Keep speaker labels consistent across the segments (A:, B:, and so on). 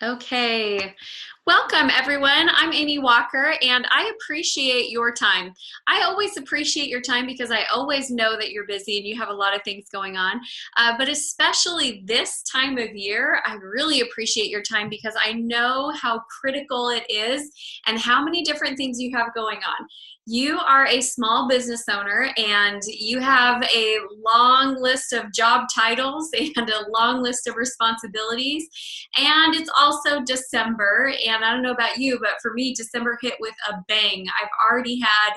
A: Okay, welcome everyone. I'm Amy Walker and I appreciate your time. I always appreciate your time because I always know that you're busy and you have a lot of things going on. But especially this time of year, I really appreciate your time because I know how critical it is and how many different things you have going on. You are a small business owner and you have a long list of job titles and a long list of responsibilities. And it's also December, and I don't know about you, but for me, December hit with a bang. I've already had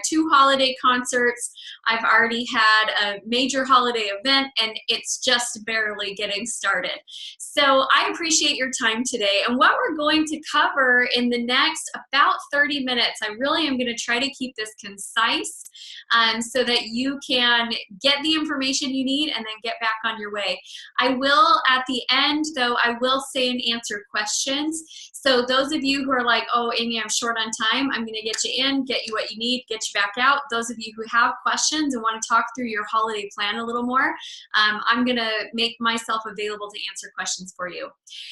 A: two holiday concerts. I've already had a major holiday event, and it's just barely getting started. So I appreciate your time today. And what we're going to cover in the next about 30 minutes, I really am going to try to keep this concise so that you can get the information you need and then get back on your way. I will, at the end, though, I will say and answer questions. So those of you who are like, oh, Amy, I'm short on time, I'm going to get you in, get you what you need, get you back out. Those of you who have questions and want to talk through your holiday plan a little more, I'm going to make myself available to answer questions for you.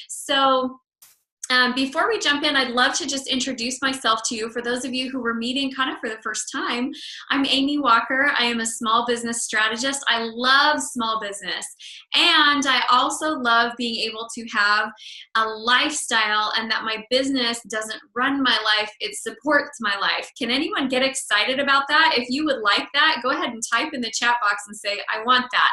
A: So before we jump in, I'd love to just introduce myself to you. For those of you who were meeting kind of for the first time, I'm Amy Walker. I am a small business strategist. I love small business. And I also love being able to have a lifestyle and that my business doesn't run my life, it supports my life. Can anyone get excited about that? If you would like that, go ahead and type in the chat box and say, I want that.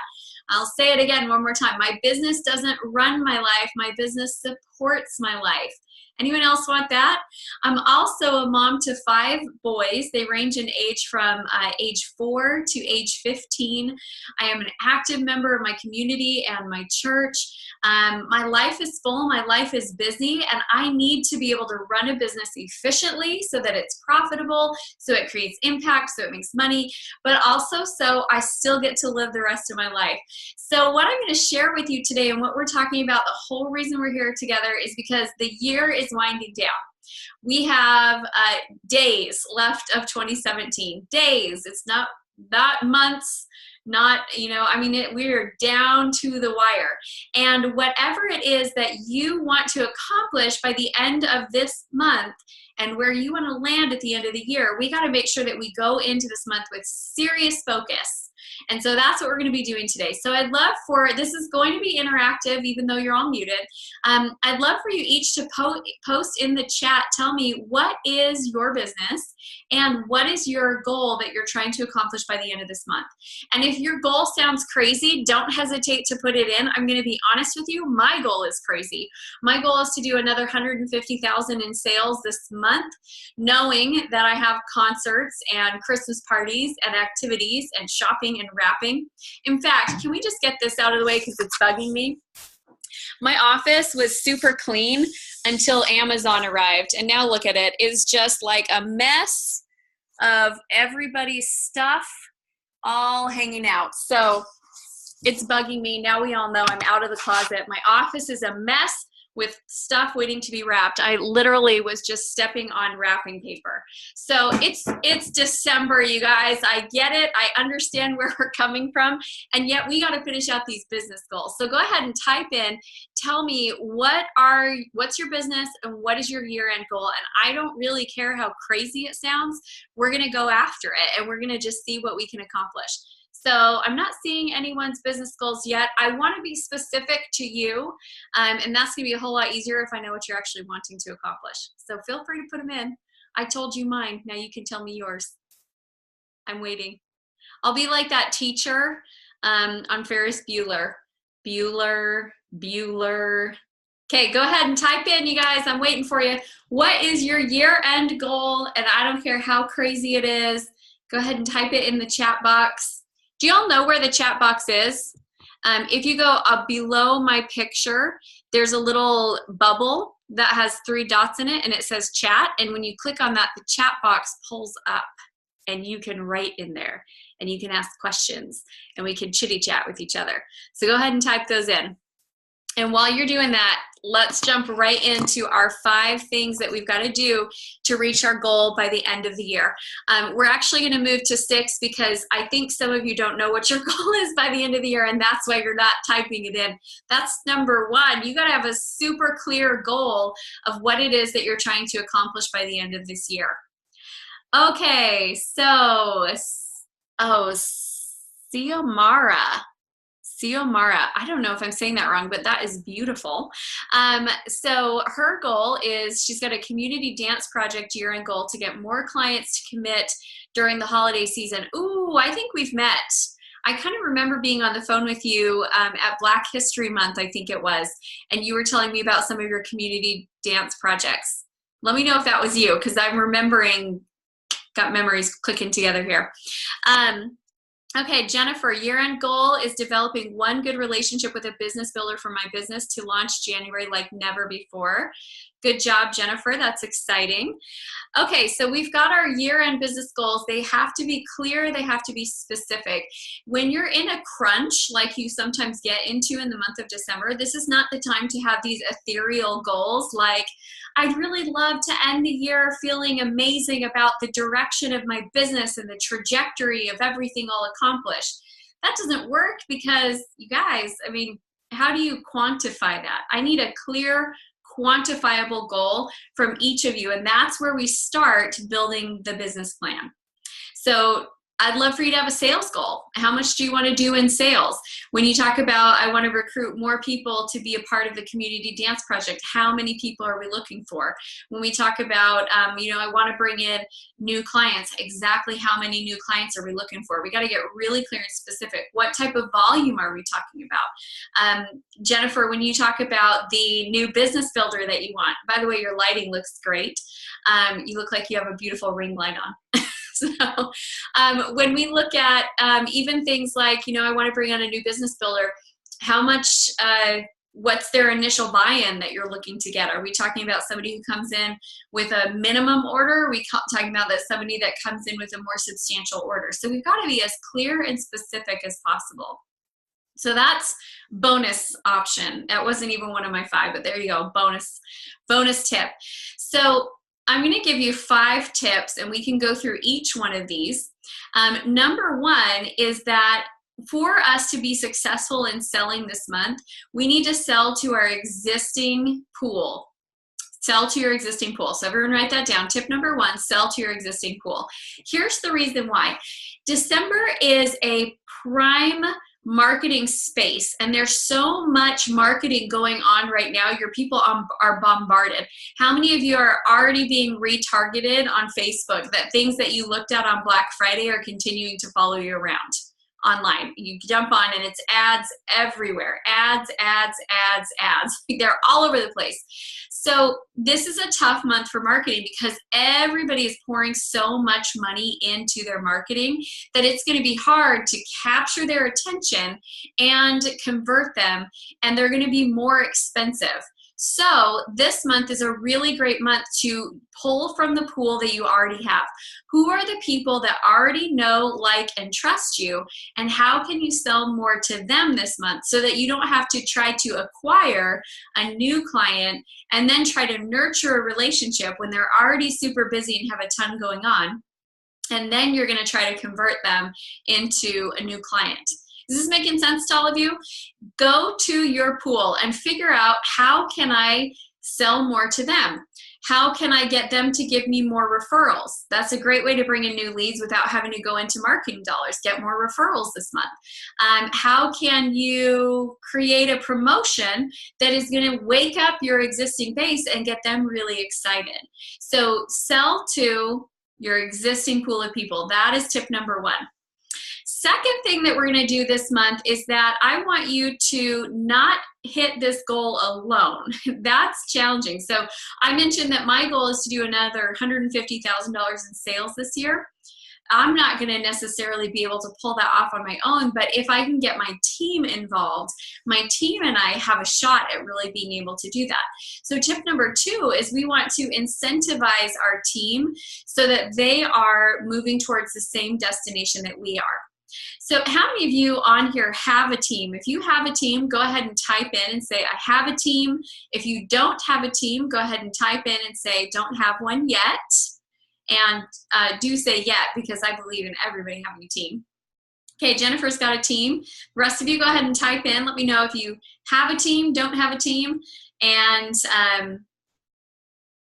A: I'll say it again one more time. My business doesn't run my life. My business supports my life. Anyone else want that? I'm also a mom to 5 boys. They range in age from age 4 to age 15. I am an active member of my community and my church. My life is full, my life is busy, and I need to be able to run a business efficiently so that it's profitable, so it creates impact, so it makes money, but also so I still get to live the rest of my life. So what I'm going to share with you today and what we're talking about, the whole reason we're here together is because the year is winding down. We have days left of 2017. Days. It's not months, not, I mean, we're down to the wire. And whatever it is that you want to accomplish by the end of this month and where you want to land at the end of the year, we got to make sure that we go into this month with serious focus. And so that's what we're going to be doing today. So I'd love this is going to be interactive, even though you're all muted. I'd love for you each to post in the chat, tell me what is your business and what is your goal that you're trying to accomplish by the end of this month. And if your goal sounds crazy, don't hesitate to put it in. I'm going to be honest with you, my goal is crazy. My goal is to do another 150,000 in sales this month, knowing that I have concerts and Christmas parties and activities and shopping and wrapping. In fact, can we just get this out of the way because it's bugging me? My office was super clean until Amazon arrived, and now look at it. It's just like a mess of everybody's stuff all hanging out. So it's bugging me. Now we all know I'm out of the closet. My office is a mess with stuff waiting to be wrapped. I literally was just stepping on wrapping paper. So it's December, you guys. I get it. I understand where we're coming from. And yet we got to finish out these business goals. So go ahead and type in, tell me what's your business and what is your year-end goal? And I don't really care how crazy it sounds. We're going to go after it and we're going to just see what we can accomplish. So I'm not seeing anyone's business goals yet. I want to be specific to you, and that's going to be a whole lot easier if I know what you're actually wanting to accomplish. So feel free to put them in. I told you mine. Now you can tell me yours. I'm waiting. I'll be like that teacher on Ferris Bueller. Bueller. Okay, go ahead and type in, you guys. I'm waiting for you. What is your year-end goal? And I don't care how crazy it is. Go ahead and type it in the chat box. Do y'all know where the chat box is? If you go below my picture, there's a little bubble that has 3 dots in it and it says chat. And when you click on that, the chat box pulls up and you can write in there and you can ask questions and we can chitty chat with each other. So go ahead and type those in. And while you're doing that, let's jump right into our 5 things that we've got to do to reach our goal by the end of the year. We're actually going to move to 6 because I think some of you don't know what your goal is by the end of the year, and that's why you're not typing it in. That's number 1. You got to have a super clear goal of what it is that you're trying to accomplish by the end of this year. Okay, so, Xiomara, I don't know if I'm saying that wrong, but that is beautiful. So her goal is she's got a community dance project year-end goal to get more clients to commit during the holiday season. Ooh, I think we've met. I kind of remember being on the phone with you at Black History Month, I think it was, and you were telling me about some of your community dance projects. Let me know if that was you, because I'm remembering, got memories clicking together here. Okay, Jennifer, year-end goal is developing one good relationship with a business builder for my business to launch January like never before. Good job, Jennifer. That's exciting. Okay, so we've got our year-end business goals. They have to be clear. They have to be specific. When you're in a crunch, like you sometimes get into in the month of December, this is not the time to have these ethereal goals like, I'd really love to end the year feeling amazing about the direction of my business and the trajectory of everything I'll accomplish. That doesn't work because, you guys, I mean, how do you quantify that? I need a clear, quantifiable goal from each of you, and that's where we start building the business plan. So I'd love for you to have a sales goal. How much do you want to do in sales? When you talk about, I want to recruit more people to be a part of the community dance project, how many people are we looking for? When we talk about, I want to bring in new clients, exactly how many new clients are we looking for? We got to get really clear and specific. What type of volume are we talking about? Jennifer, when you talk about the new business builder that you want, by the way, your lighting looks great. You look like you have a beautiful ring light on. So when we look at even things like, I want to bring on a new business builder, how much, what's their initial buy-in that you're looking to get? Are we talking about somebody who comes in with a minimum order? Are we talking about that somebody that comes in with a more substantial order? So we've got to be as clear and specific as possible. So bonus option. That wasn't even one of my 5, but there you go, bonus tip. So I'm going to give you 5 tips, and we can go through each one of these. Number 1 is that for us to be successful in selling this month, we need to sell to our existing pool. Sell to your existing pool. So everyone write that down. Tip number 1, sell to your existing pool. Here's the reason why. December is a prime marketing space, and there's so much marketing going on right now. Your people are bombarded. How many of you are already being retargeted on Facebook, that things that you looked at on Black Friday are continuing to follow you around online? You jump on and it's ads everywhere. Ads. They're all over the place. So this is a tough month for marketing because everybody is pouring so much money into their marketing that it's going to be hard to capture their attention and convert them, and they're going to be more expensive. So this month is a really great month to pull from the pool that you already have. Who are the people that already know, like, and trust you, and how can you sell more to them this month so that you don't have to try to acquire a new client and then try to nurture a relationship when they're already super busy and have a ton going on, and then you're going to try to convert them into a new client. Is this making sense to all of you? Go to your pool and figure out, how can I sell more to them? How can I get them to give me more referrals? That's a great way to bring in new leads without having to go into marketing dollars. Get more referrals this month. How can you create a promotion that is going to wake up your existing base and get them really excited? So sell to your existing pool of people. That is tip number 1. Second thing that we're going to do this month is that I want you to not hit this goal alone. That's challenging. So I mentioned that my goal is to do another $150,000 in sales this year. I'm not going to necessarily be able to pull that off on my own, but if I can get my team involved, my team and I have a shot at really being able to do that. So tip number 2 is we want to incentivize our team so that they are moving towards the same destination that we are. So how many of you on here have a team? If you have a team, go ahead and type in and say, I have a team. If you don't have a team, go ahead and type in and say, don't have one yet. And do say yet, because I believe in everybody having a team. Okay, Jennifer's got a team. The rest of you go ahead and type in. Let me know if you have a team, don't have a team, and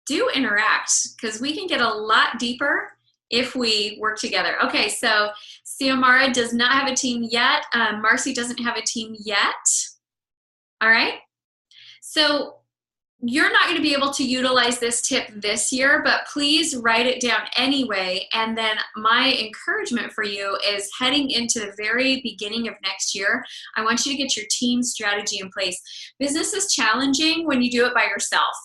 A: do interact, because we can get a lot deeper if we work together. Okay, so Xiomara does not have a team yet. Marcy doesn't have a team yet. All right, so you're not going to be able to utilize this tip this year, but please write it down anyway. And then my encouragement for you is heading into the very beginning of next year, I want you to get your team strategy in place. Business is challenging when you do it by yourself.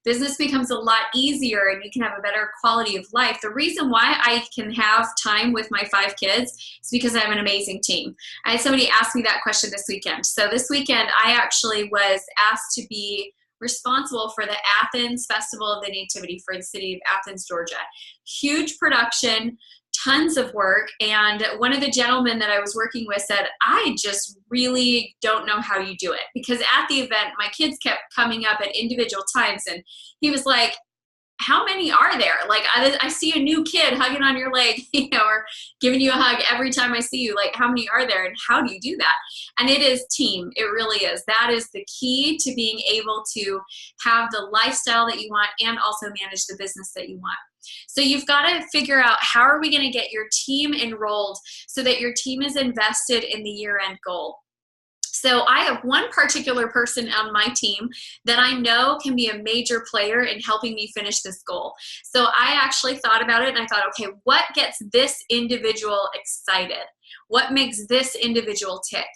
A: Business becomes a lot easier and you can have a better quality of life. The reason why I can have time with my 5 kids is because I have an amazing team. I had somebody ask me that question this weekend. So this weekend, I actually was asked to be responsible for the Athens Festival of the Nativity for the city of Athens, Georgia. Huge production, tons of work, and one of the gentlemen that I was working with said, I just really don't know how you do it, because at the event, my kids kept coming up at individual times, and he was like, how many are there? Like, I see a new kid hugging on your leg, you know, or giving you a hug every time I see you. Like, how many are there, and how do you do that? And it is team. It really is. That is the key to being able to have the lifestyle that you want and also manage the business that you want. So you've got to figure out, how are we going to get your team enrolled so that your team is invested in the year-end goal? So I have one particular person on my team that I know can be a major player in helping me finish this goal. So I actually thought about it and I thought, okay, what gets this individual excited? What makes this individual tick?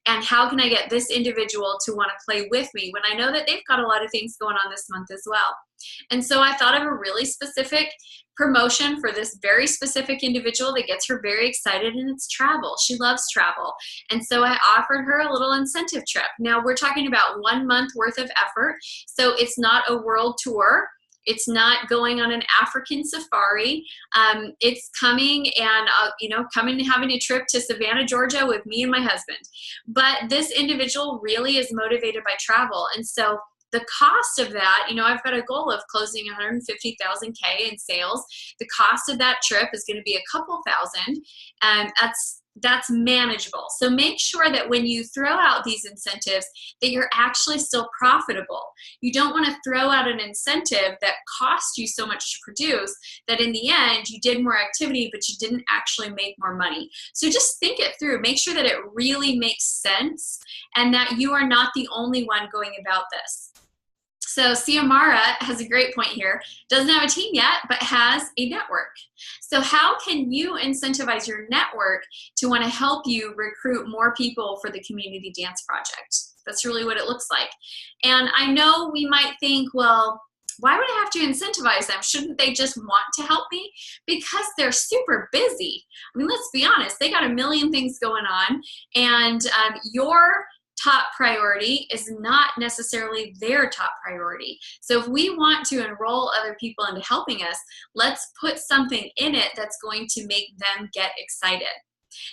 A: And how can I get this individual to want to play with me when I know that they've got a lot of things going on this month as well? And so I thought of a really specific promotion for this very specific individual that gets her very excited, and it's travel. She loves travel. And so I offered her a little incentive trip. Now we're talking about 1 month worth of effort. So it's not a world tour. It's not going on an African safari. It's coming and, coming and having a trip to Savannah, Georgia with me and my husband. But this individual really is motivated by travel. And so the cost of that, I've got a goal of closing 150,000 K in sales. The cost of that trip is going to be a couple thousand, and that's manageable. So make sure that when you throw out these incentives, that you're actually still profitable. You don't want to throw out an incentive that cost you so much to produce that in the end you did more activity, but you didn't actually make more money. So just think it through. Make sure that it really makes sense and that you are not the only one going about this. So Xiomara has a great point here. Doesn't have a team yet, but has a network. So how can you incentivize your network to want to help you recruit more people for the community dance project? That's really what it looks like. And I know we might think, well, why would I have to incentivize them? Shouldn't they just want to help me? Because they're super busy. I mean, let's be honest, they got a million things going on, and your top priority is not necessarily their top priority. So if we want to enroll other people into helping us, let's put something in it that's going to make them get excited.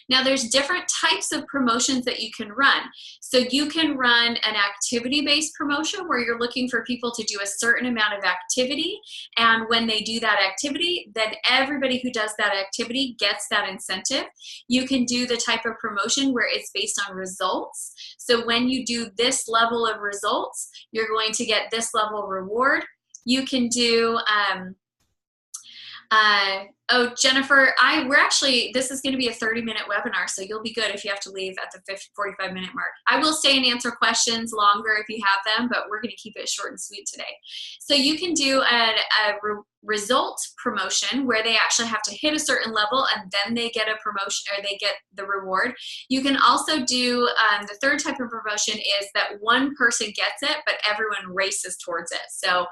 A: Now there's different types of promotions that you can run. So you can run an activity-based promotion where you're looking for people to do a certain amount of activity, and when they do that activity, then everybody who does that activity gets that incentive. You can do the type of promotion where it's based on results. So when you do this level of results, you're going to get this level of reward. You can do Jennifer, this is going to be a 30-minute webinar, so you'll be good if you have to leave at the 45-minute mark. I will stay and answer questions longer if you have them, but we're going to keep it short and sweet today. So you can do a result promotion where they actually have to hit a certain level and then they get a promotion, or they get the reward. You can also do, the third type of promotion is that one person gets it, but everyone races towards it. So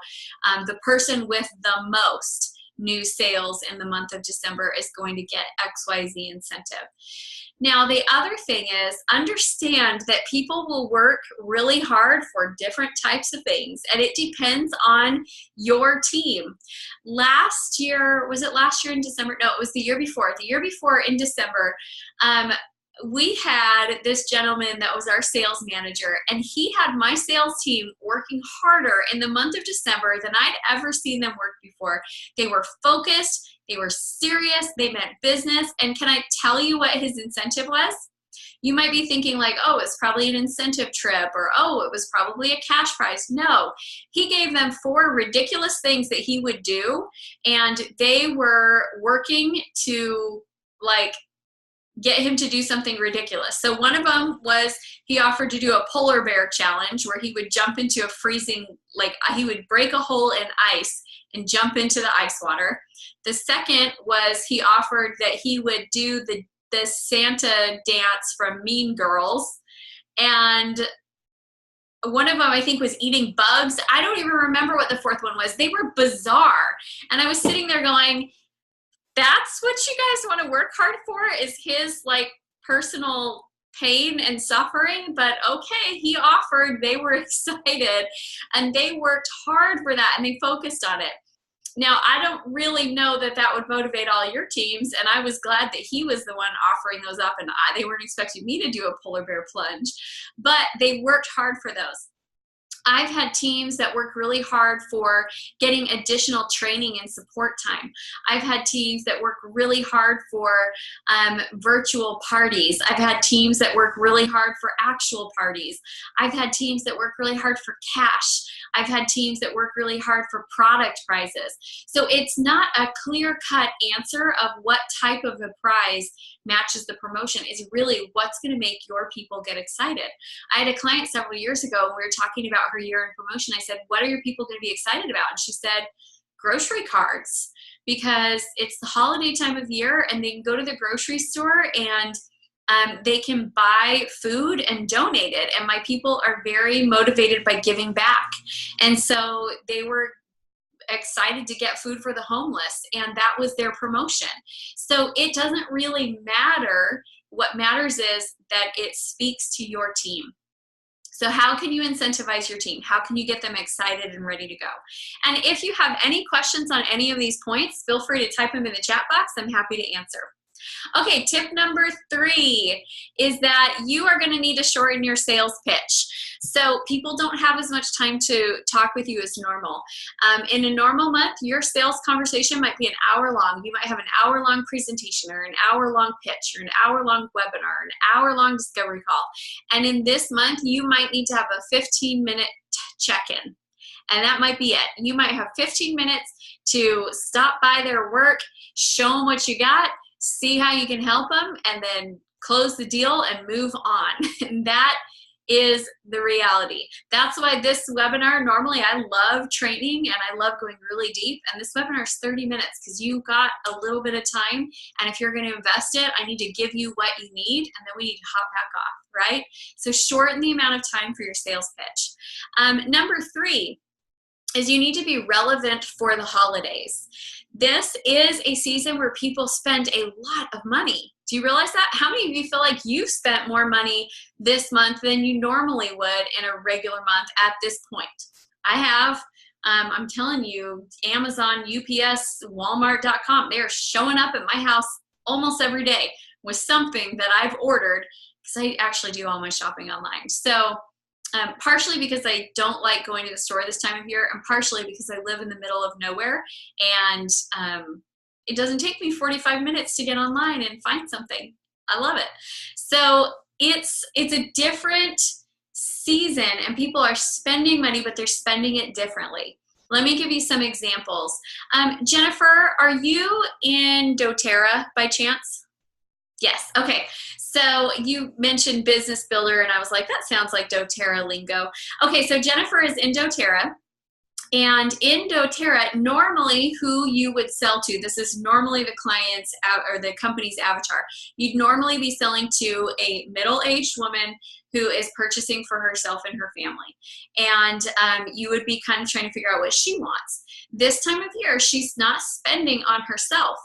A: the person with the most new sales in the month of December is going to get XYZ incentive. Now, the other thing is, understand that people will work really hard for different types of things, and it depends on your team. Last year, was it last year in December? No, it was the year before. The year before in December, we had this gentleman that was our sales manager, and he had my sales team working harder in the month of December than I'd ever seen them work before. They were focused, they were serious, they meant business. And can I tell you what his incentive was? You might be thinking like, oh, it's probably an incentive trip, or oh, it was probably a cash prize. No, he gave them 4 ridiculous things that he would do, and they were working to like get him to do something ridiculous. So one of them was he offered to do a polar bear challenge where he would jump into a freezing, like he would break a hole in ice and jump into the ice water. The second was he offered that he would do the Santa dance from Mean Girls. And one of them, I think, was eating bugs. I don't even remember what the fourth one was. They were bizarre. And I was sitting there going, that's what you guys want to work hard for, is his like personal pain and suffering. But okay, he offered, they were excited, and they worked hard for that, and they focused on it. Now, I don't really know that that would motivate all your teams, and I was glad that he was the one offering those up, and they weren't expecting me to do a polar bear plunge, but they worked hard for those. I've had teams that work really hard for getting additional training and support time. I've had teams that work really hard for virtual parties. I've had teams that work really hard for actual parties. I've had teams that work really hard for cash. I've had teams that work really hard for product prizes. So it's not a clear-cut answer of what type of a prize matches the promotion. Is really what's going to make your people get excited. I had a client several years ago, and we were talking about her year-end promotion. I said, what are your people going to be excited about? And she said, grocery cards, because it's the holiday time of year, and they can go to the grocery store and they can buy food and donate it. And my people are very motivated by giving back. And so they were excited to get food for the homeless, and that was their promotion. So it doesn't really matter. What matters is that it speaks to your team. So how can you incentivize your team? How can you get them excited and ready to go? And if you have any questions on any of these points, feel free to type them in the chat box. I'm happy to answer. Okay, tip number 3 is that you are going to need to shorten your sales pitch. So people don't have as much time to talk with you as normal. In a normal month, your sales conversation might be an hour long. You might have an hour-long presentation, or an hour-long pitch, or an hour-long webinar, an hour-long discovery call. And in this month, you might need to have a 15-minute check-in. And that might be it. You might have 15 minutes to stop by their work, show them what you got, see how you can help them, and then close the deal and move on. And that is the reality. That's why this webinar, normally I love training and I love going really deep, and this webinar is 30 minutes because you got a little bit of time, and if you're going to invest it, I need to give you what you need, and then we need to hop back off, right? So shorten the amount of time for your sales pitch. Number 3 is you need to be relevant for the holidays. This is a season where people spend a lot of money. Do you realize that? How many of you feel like you've spent more money this month than you normally would in a regular month at this point? I have. I'm telling you, Amazon, UPS, Walmart.com, they are showing up at my house almost every day with something that I've ordered, because I actually do all my shopping online. So partially because I don't like going to the store this time of year, and partially because I live in the middle of nowhere, and it doesn't take me 45 minutes to get online and find something. I love it. So it's a different season, and people are spending money, but they're spending it differently. Let me give you some examples. Jennifer, are you in doTERRA by chance? Yes. Okay. So you mentioned Business Builder, and I was like, that sounds like doTERRA lingo. Okay. So Jennifer is in doTERRA, and in doTERRA, normally who you would sell to, this is normally the client's or the company's avatar. You'd normally be selling to a middle-aged woman who is purchasing for herself and her family. And you would be kind of trying to figure out what she wants. This time of year, she's not spending on herself,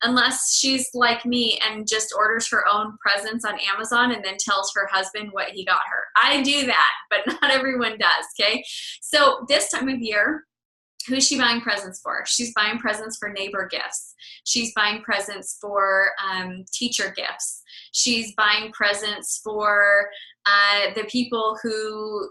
A: unless she's like me and just orders her own presents on Amazon and then tells her husband what he got her. I do that, but not everyone does, okay? So this time of year, who's she buying presents for? She's buying presents for neighbor gifts. She's buying presents for teacher gifts. She's buying presents for the people who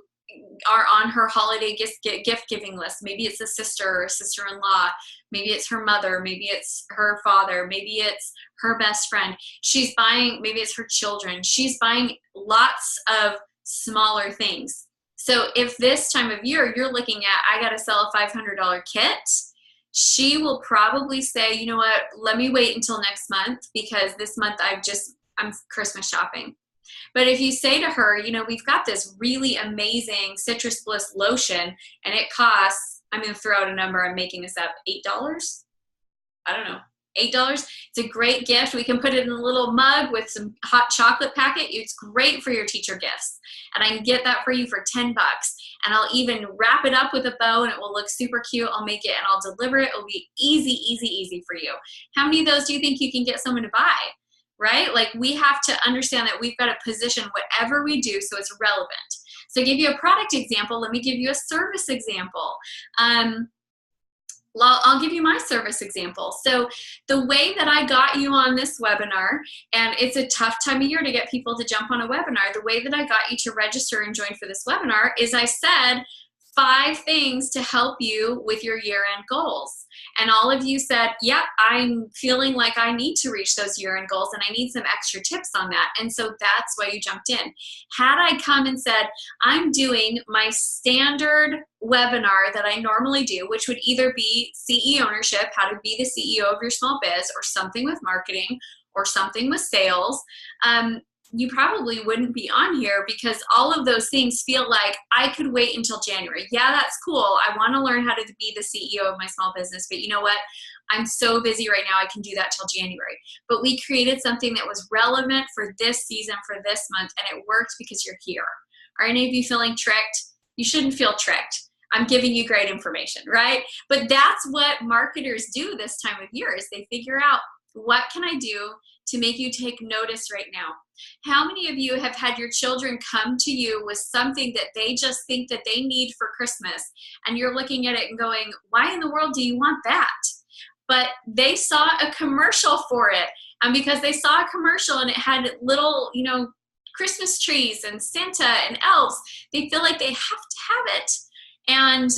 A: are on her holiday gift giving list. Maybe it's a sister or a sister-in-law. Maybe it's her mother. Maybe it's her father. Maybe it's her best friend. She's buying, maybe it's her children. She's buying lots of smaller things. So if this time of year you're looking at, I got to sell a $500 kit, she will probably say, you know what, let me wait until next month because this month I'm Christmas shopping. But if you say to her, you know, we've got this really amazing Citrus Bliss lotion and it costs, I'm going to throw out a number, I'm making this up, $8? I don't know, $8. It's a great gift. We can put it in a little mug with some hot chocolate packet. It's great for your teacher gifts. And I can get that for you for 10 bucks. And I'll even wrap it up with a bow and it will look super cute. I'll make it and I'll deliver it. It'll be easy, easy, easy for you. How many of those do you think you can get someone to buy? Right? Like we have to understand that we've got to position whatever we do so it's relevant. So to give you a product example, let me give you a service example. I'll give you my service example. So the way that I got you on this webinar, and it's a tough time of year to get people to jump on a webinar, the way that I got you to register and join for this webinar is I said 5 things to help you with your year-end goals. And all of you said, yep, I'm feeling like I need to reach those year-end goals and I need some extra tips on that. And so that's why you jumped in. Had I come and said, I'm doing my standard webinar that I normally do, which would either be CE ownership, how to be the CEO of your small biz, or something with marketing, or something with sales, you probably wouldn't be on here because all of those things feel like I could wait until January. Yeah, that's cool. I want to learn how to be the CEO of my small business, but you know what? I'm so busy right now, I can do that till January. But we created something that was relevant for this season, for this month, and it worked because you're here. Are any of you feeling tricked? You shouldn't feel tricked. I'm giving you great information, right? But that's what marketers do this time of year is they figure out, what can I do to make you take notice right now? How many of you have had your children come to you with something that they just think that they need for Christmas, and you're looking at it and going, why in the world do you want that? But they saw a commercial for it, and because they saw a commercial and it had little, you know, Christmas trees and Santa and elves, they feel like they have to have it. And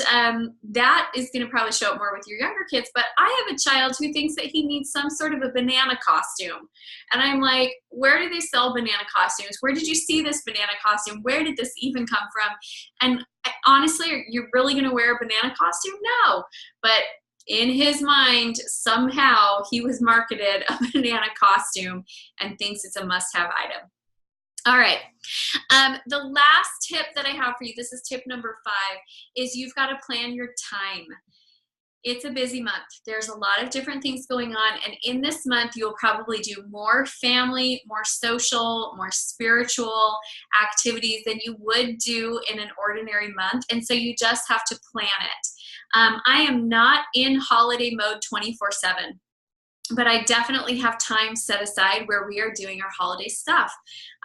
A: that is going to probably show up more with your younger kids. But I have a child who thinks that he needs some sort of a banana costume. And I'm like, where do they sell banana costumes? Where did you see this banana costume? Where did this even come from? And honestly, you're really going to wear a banana costume? No. But in his mind, somehow he was marketed a banana costume and thinks it's a must-have item. All right, the last tip that I have for you, this is tip number 5, is you've got to plan your time. It's a busy month. There's a lot of different things going on, and in this month, you'll probably do more family, more social, more spiritual activities than you would do in an ordinary month, and so you just have to plan it. I am not in holiday mode 24/7. But I definitely have time set aside where we are doing our holiday stuff.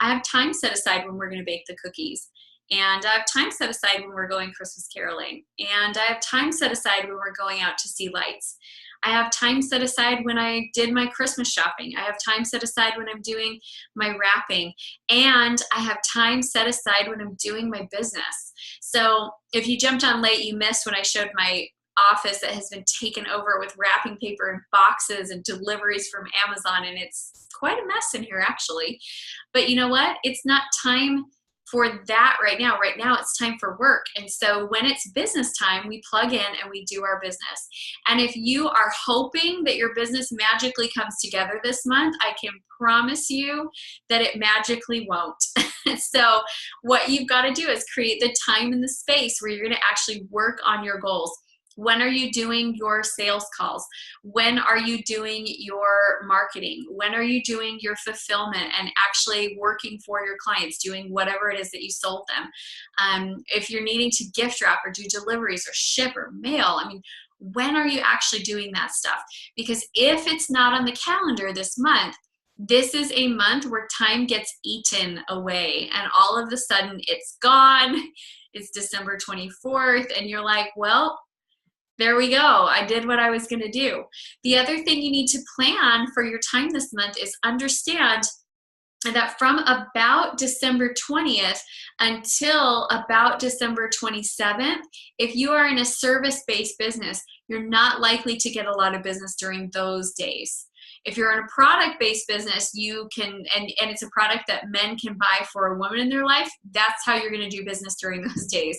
A: I have time set aside when we're going to bake the cookies. And I have time set aside when we're going Christmas caroling. And I have time set aside when we're going out to see lights. I have time set aside when I did my Christmas shopping. I have time set aside when I'm doing my wrapping. And I have time set aside when I'm doing my business. So if you jumped on late, you missed when I showed my office that has been taken over with wrapping paper and boxes and deliveries from Amazon, and it's quite a mess in here actually. But you know what? It's not time for that right now. Right now it's time for work. And so when it's business time, we plug in and we do our business. And if you are hoping that your business magically comes together this month, I can promise you that it magically won't. So what you've got to do is create the time and the space where you're going to actually work on your goals. When are you doing your sales calls? When are you doing your marketing? When are you doing your fulfillment and actually working for your clients, doing whatever it is that you sold them? If you're needing to gift wrap or do deliveries or ship or mail, I mean, when are you actually doing that stuff? Because if it's not on the calendar this month, this is a month where time gets eaten away and all of a sudden it's gone. It's December 24th and you're like, well, there we go. I did what I was going to do. The other thing you need to plan for your time this month is understand that from about December 20th until about December 27th, if you are in a service-based business, you're not likely to get a lot of business during those days. If you're in a product-based business, you can, and it's a product that men can buy for a woman in their life, that's how you're going to do business during those days.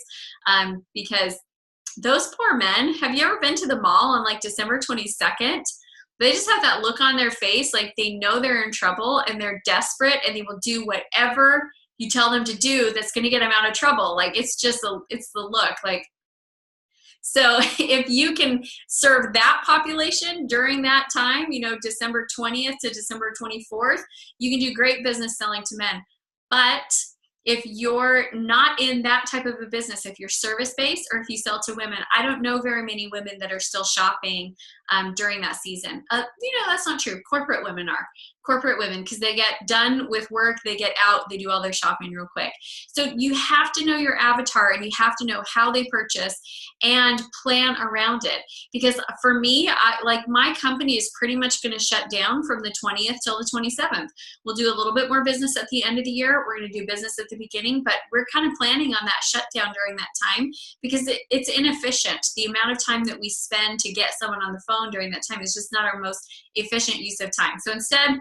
A: Because those poor men, have you ever been to the mall on like December 22nd? They just have that look on their face like they know they're in trouble and they're desperate and they will do whatever you tell them to do that's going to get them out of trouble. Like it's just it's the look. Like, so if you can serve that population during that time, you know, December 20th to December 24th, you can do great business selling to men. But if you're not in that type of a business, if you're service-based or if you sell to women, I don't know very many women that are still shopping during that season. You know, that's not true. Corporate women are. Corporate women, because they get done with work, they get out, they do all their shopping real quick. So you have to know your avatar and you have to know how they purchase and plan around it. Because for me, like my company is pretty much going to shut down from the 20th till the 27th. We'll do a little bit more business at the end of the year. We're going to do business at the beginning, but we're kind of planning on that shutdown during that time because it's inefficient. The amount of time that we spend to get someone on the phone during that time is just not our most efficient use of time. So instead,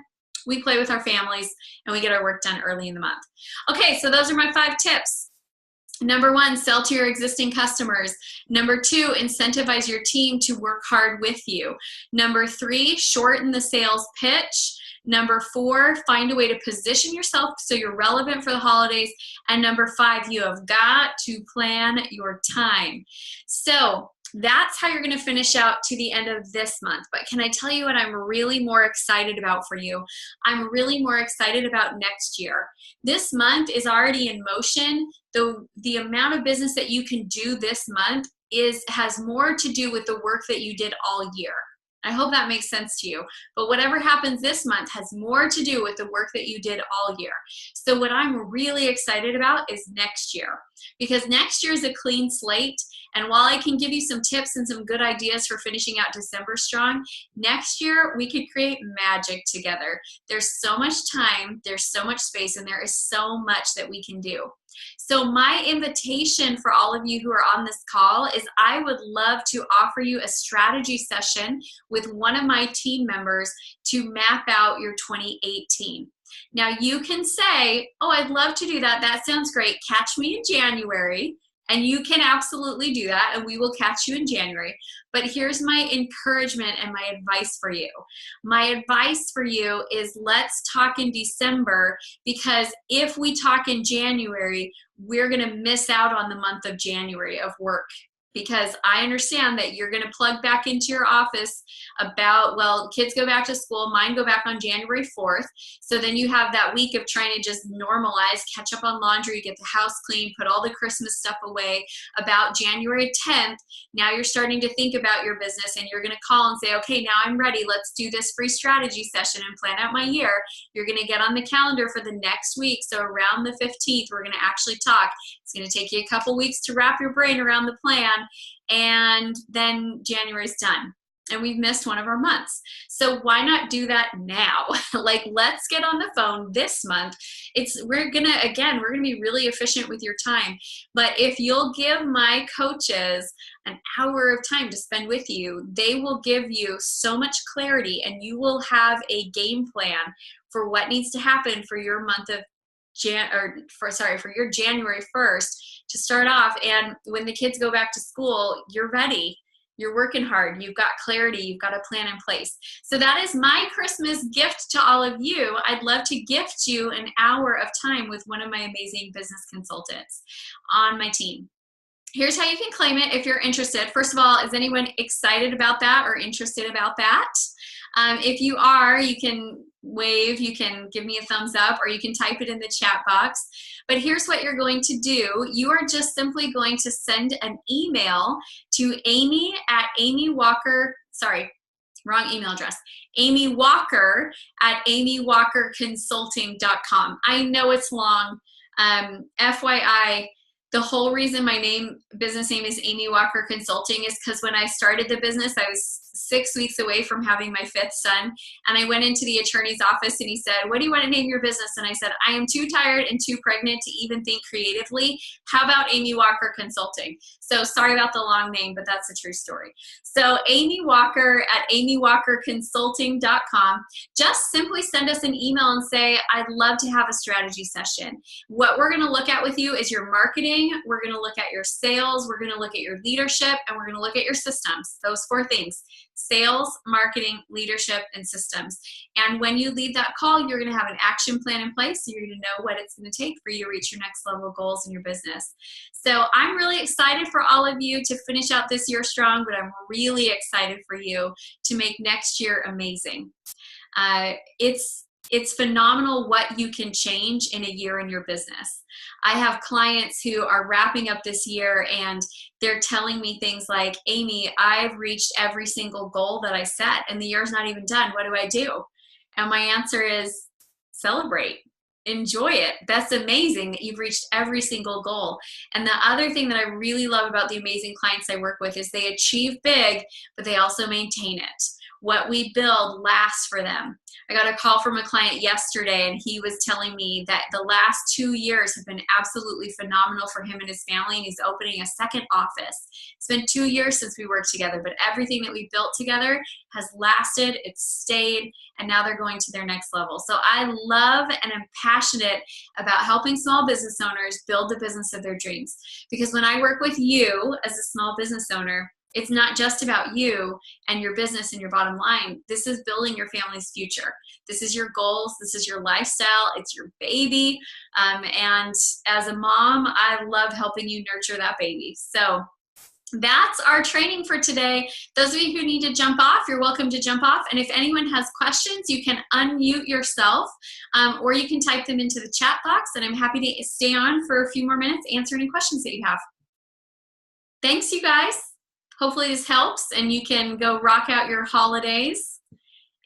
A: we play with our families and we get our work done early in the month. Okay, so those are my 5 tips. Number 1, sell to your existing customers. Number 2, incentivize your team to work hard with you. Number 3, shorten the sales pitch. Number 4, find a way to position yourself so you're relevant for the holidays. And number 5, you have got to plan your time. So that's how you're going to finish out to the end of this month. But can I tell you what I'm really more excited about for you? I'm really more excited about next year. This month is already in motion. The amount of business that you can do this month has more to do with the work that you did all year. I hope that makes sense to you. But whatever happens this month has more to do with the work that you did all year. So what I'm really excited about is next year, because next year is a clean slate. And while I can give you some tips and some good ideas for finishing out December strong, next year we could create magic together. There's so much time, there's so much space, and there is so much that we can do. So my invitation for all of you who are on this call is I would love to offer you a strategy session with one of my team members to map out your 2018. Now you can say, oh, I'd love to do that. That sounds great. Catch me in January. And you can absolutely do that, and we will catch you in January. But here's my encouragement and my advice for you. My advice for you is let's talk in December, because if we talk in January, we're going to miss out on the month of January of work. Because I understand that you're going to plug back into your office about, well, kids go back to school, mine go back on January 4th. So then you have that week of trying to just normalize, catch up on laundry, get the house clean, put all the Christmas stuff away. About January 10th, now you're starting to think about your business and you're going to call and say, okay, now I'm ready. Let's do this free strategy session and plan out my year. You're going to get on the calendar for the next week. So around the 15th, we're going to actually talk. It's going to take you a couple weeks to wrap your brain around the plan. And then January's done and we've missed one of our months. So why not do that now? Like, let's get on the phone this month. We're gonna be really efficient with your time. But if you'll give my coaches an hour of time to spend with you, they will give you so much clarity, and you will have a game plan for what needs to happen for your month of for your January 1st to start off. And when the kids go back to school, you're ready. You're working hard. You've got clarity. You've got a plan in place. So that is my Christmas gift to all of you. I'd love to gift you an hour of time with one of my amazing business consultants on my team. Here's how you can claim it if you're interested. First of all, is anyone excited about that or interested about that? If you are, you can wave, you can give me a thumbs up, or you can type it in the chat box. But here's what you're going to do. You are just simply going to send an email to Amy at wrong email address, Amy Walker at amywalkerconsulting.com. I know it's long. FYI, The whole reason my business name is Amy Walker Consulting is because when I started the business, I was 6 weeks away from having my 5th son. And I went into the attorney's office and he said, "What do you want to name your business?" And I said, "I am too tired and too pregnant to even think creatively. How about Amy Walker Consulting?" So sorry about the long name, but that's a true story. So Amy Walker at amywalkerconsulting.com. Just simply send us an email and say, "I'd love to have a strategy session." What we're going to look at with you is your marketing. We're going to look at your sales. We're going to look at your leadership, and we're going to look at your systems. Those 4 things: sales, marketing, leadership, and systems. And when you leave that call, you're going to have an action plan in place. So you're going to know what it's going to take for you to reach your next level goals in your business. So I'm really excited for all of you to finish out this year strong, but I'm really excited for you to make next year amazing. It's phenomenal what you can change in a year in your business. I have clients who are wrapping up this year and they're telling me things like, "Amy, I've reached every single goal that I set and the year's not even done. What do I do?" And my answer is celebrate. Enjoy it. That's amazing that you've reached every single goal. And the other thing that I really love about the amazing clients I work with is they achieve big, but they also maintain it. What we build lasts for them. I got a call from a client yesterday and he was telling me that the last 2 years have been absolutely phenomenal for him and his family, and he's opening a second office. It's been 2 years since we worked together, but everything that we built together has lasted, it's stayed, and now they're going to their next level. So I love and am passionate about helping small business owners build the business of their dreams. Because when I work with you as a small business owner, it's not just about you and your business and your bottom line. This is building your family's future. This is your goals. This is your lifestyle. It's your baby. And as a mom, I love helping you nurture that baby. So that's our training for today. Those of you who need to jump off, you're welcome to jump off. And if anyone has questions, you can unmute yourself or you can type them into the chat box. And I'm happy to stay on for a few more minutes, answer any questions that you have. Thanks, you guys. Hopefully this helps and you can go rock out your holidays.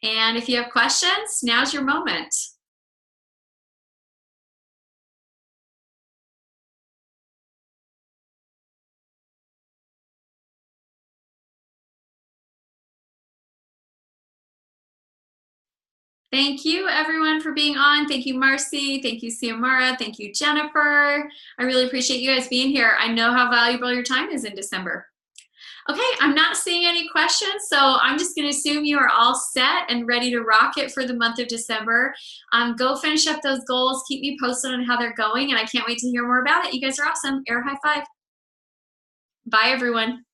A: And if you have questions, now's your moment. Thank you, everyone, for being on. Thank you, Marcy. Thank you, Xiomara. Thank you, Jennifer. I really appreciate you guys being here. I know how valuable your time is in December. Okay, I'm not seeing any questions, so I'm just going to assume you are all set and ready to rock it for the month of December. Go finish up those goals. Keep me posted on how they're going, and I can't wait to hear more about it. You guys are awesome. Air high five. Bye, everyone.